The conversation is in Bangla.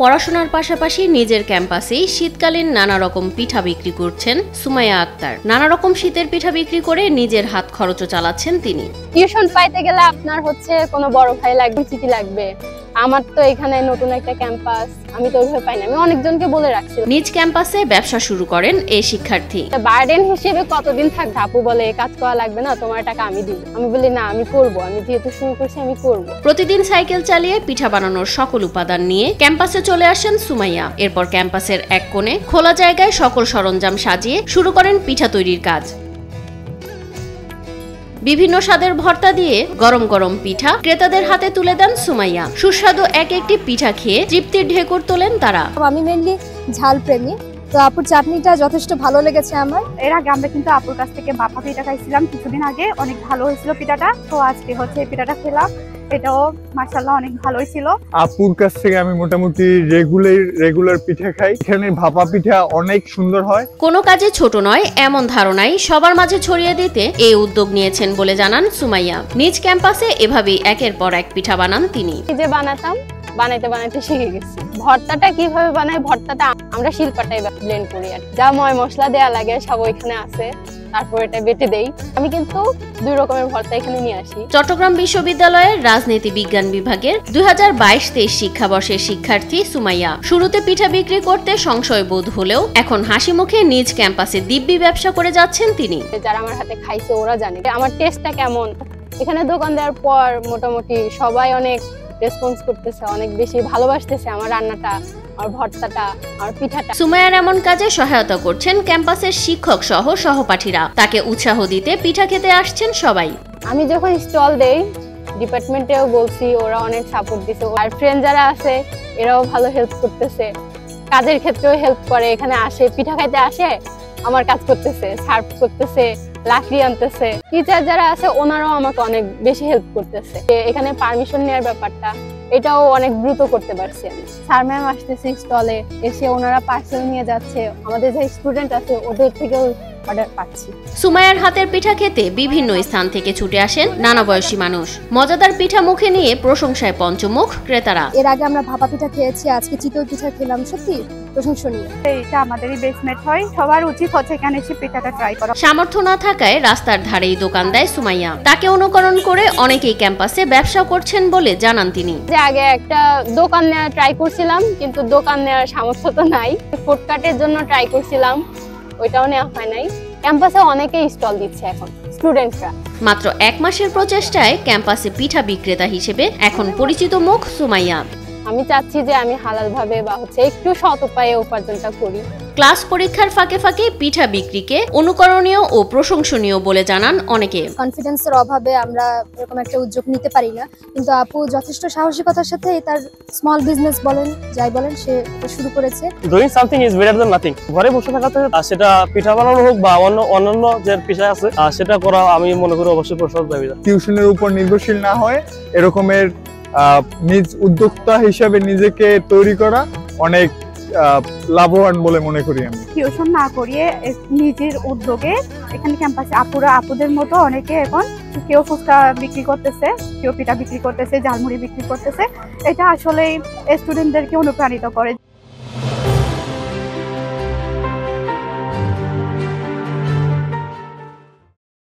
পড়াশোনার পাশাপাশি নিজের ক্যাম্পাসেই শীতকালীন নানা রকম পিঠা বিক্রি করছেন সুমাইয়া আক্তার। নানা রকম শীতের পিঠা বিক্রি করে নিজের হাত খরচও চালাচ্ছেন তিনি। টিউশন পাইতে গেলে আপনার কোনো বড় ভাই লাগবে, চিঠি লাগবে। আমার তো এখানে নতুন একটা ক্যাম্পাস, আমি তো ওইভাবে পাই না। আমি অনেকজনকে বলে রাখছি। নিজ ক্যাম্পাসে ব্যবসা শুরু করেন এই শিক্ষার্থী। বার্ডেন হিসেবে কতদিন থাকবে? আপু বলে এই কাজ করা লাগবে না, তোমার টাকা আমি দিব। আমি বলি না, আমি করব, আমি যেহেতু শুরু করছি আমি করব। প্রতিদিন সাইকেল চালিয়ে পিঠা বানানোর সকল উপাদান নিয়ে ক্যাম্পাসে চলে আসেন সুমাইয়া। এরপর ক্যাম্পাসের এক কোণে খোলা জায়গায় সকল সরঞ্জাম সাজিয়ে শুরু করেন পিঠা তৈরির কাজ। বিভিন্ন স্বাদের ভর্তা দিয়ে গরম গরম পিঠা ক্রেতাদের হাতে তুলে দেন সুমাইয়া। সুস্বাদু এক একটি পিঠা খেয়ে তৃপ্তির ঢেকুর তোলেন তারা। আমি মেইনলি ঝাল প্রেমী, তো আপুর চাটনিটা যথেষ্ট ভালো লেগেছে আমার। এর আগে আমরা কিন্তু আপুর কাছ থেকে বাফা পিঠা খাইছিলাম কিছুদিন আগে, অনেক ভালো হয়েছিল পিঠাটা। তো আজকে এই পিঠাটা খেলাম, এটাও মাশাআল্লাহ অনেক ভালোই ছিল। আপুর কাছ থেকে আমি মোটামুটি রেগুলার পিঠা খাই। এখানে ভাপা পিঠা অনেক সুন্দর হয়। কোনো কাজে ছোট নয় এমন ধারণাই সবার মাঝে ছড়িয়ে দিতে এই উদ্যোগ নিয়েছেন বলে জানান সুমাইয়া। নিজ ক্যাম্পাসে এভাবেই একের পর এক পিঠা বানান তিনি। যে বানাতাম, বানাইতে বানাইতে শিখে গেছি। ভর্তাটা কিভাবে বানাই, ভর্তাটা আমরা শিলপাটায় ব্লেন্ড করি, আর যা ময় মশলা দেয়া লাগে সব ওইখানে আছে, তারপর এটা বেটে দেই। আমি কিন্তু 2 রকমের ভর্তা এখানে নিয়ে আসি। চট্টগ্রাম বিশ্ববিদ্যালয়ের রাজনীতি বিজ্ঞান বিভাগের 2022-23 শিক্ষাবর্ষের শিক্ষার্থী সুমাইয়া। শুরুতে পিঠা বিক্রি করতে সংশয় বোধ হলেও এখন হাসি মুখে নিজ ক্যাম্পাসে দিব্যি ব্যবসা করে যাচ্ছেন তিনি। যারা আমার হাতে খাইছে ওরা জানে আমার টেস্টটা কেমন। এখানে দোকান দেওয়ার পর মোটামুটি সবাই অনেক রেসপন্স করতেছে, অনেক বেশি ভালোবাসতেছে আমার রান্নাটা, আমার ভর্তাটা, আমার পিঠাটা। সুমাইয়ার এমন কাজে সহায়তা করছেন ক্যাম্পাসের শিক্ষক সহ সহপাঠীরা। তাকে উৎসাহ দিতে পিঠা খেতে আসছেন সবাই। আমি যখন স্টল দেই ডিপার্টমেন্টেও বলছি, ওরা অনেক সাপোর্ট দিছে। আর ফ্রেন্ড যারা আছে এরাও ভালো হেল্প করতেছে, কাজের ক্ষেত্রেও হেল্প করে। এখানে আসে, পিঠা খাইতে আসে, আমার কাজ করতেছে, সার্ভ করতেছে, লাকড়ি আনতেছে। টিচার যারা আছে ওনারাও আমাকে অনেক বেশি হেল্প করতেছে। এখানে পারমিশন নেওয়ার ব্যাপারটা এটাও অনেক দ্রুত করতে পারছি আমি। স্যার ম্যাম আসতেছে স্টলে, এসে ওনারা পার্সেল নিয়ে যাচ্ছে। আমাদের যে স্টুডেন্ট আছে ওদের থেকেও অর্ডার পাচ্ছি। সুমাইয়ার হাতের পিঠা খেতে বিভিন্ন স্থান থেকে ছুটে আসেন নানা বয়সী মানুষ। মজাদার পিঠা মুখে নিয়ে প্রশংসায় পঞ্চমুখ ক্রেতারা। এর আগে আমরা ভাপা পিঠা খেয়েছি, আজকে চিতই পিঠা খেলাম, সত্যি প্রশংসনীয়। এটা আমাদেরই বেসমেন্ট হয়, সবার উচিত হচ্ছে এখানে এসে পিঠাটা ট্রাই করা। সামর্থ্য না থাকায় রাস্তার ধারেই দোকান দেয় সুমাইয়া। তাকে অনুকরণ করে অনেকেই ক্যাম্পাসে ব্যবসা করছেন বলে জানান তিনি। যে আগে একটা দোকান নেওয়ার ট্রাই করছিলাম, কিন্তু দোকান নেওয়ার সামর্থ্য তো নাই। ফুডকার্টের জন্য ট্রাই করছিলাম, ওইটাও নেওয়া হয় নাই। ক্যাম্পাসে অনেকেই স্টল দিচ্ছে এখন স্টুডেন্টরা। মাত্র 1 মাসের প্রচেষ্টায় ক্যাম্পাসে পিঠা বিক্রেতা হিসেবে এখন পরিচিত মুখ সুমাইয়া। আমি চাচ্ছি যে আমি হালাল ভাবে বা একটু সৎ উপায়ে উপার্জনটা করি। ক্লাস পরীক্ষার ফাঁকে ফাঁকে পিঠা বিক্রিকে অনুকরণীয় ও প্রশংসনীয় বলে জানান অনেকে। কনফিডেন্সের অভাবে আমরা এরকম একটা উদ্যোগ নিতে পারি না, কিন্তু আপু যথেষ্ট সাহসিকতার সাথে তার স্মল বিজনেস বলেন যাই বলেন সে শুরু করেছে। Doing something is better than nothing. ঘরে বসে থাকাতে সেটা পিঠা বানানো হোক বা অন্যান্য যে পেশা আছে সেটা করা আমি মনে করি অবশ্যই প্রশংসার দাবি। টিউশনের উপর নির্ভরশীল না হয় এরকমের নিজ উদ্যোক্তা হিসাবে নিজেকে তৈরি করা অনেক লাভবান বলে মনে করি আমি। টিউশন না করিয়ে নিজের উদ্যোগে এখানে ক্যাম্পাসে আপুদের মতো অনেকে এখন কেউ ফুচকা বিক্রি করতেছে, কেউ পিঠা বিক্রি করতেছে, ঝালমুড়ি বিক্রি করতেছে। এটা আসলে স্টুডেন্টদেরকে অনুপ্রাণিত করে।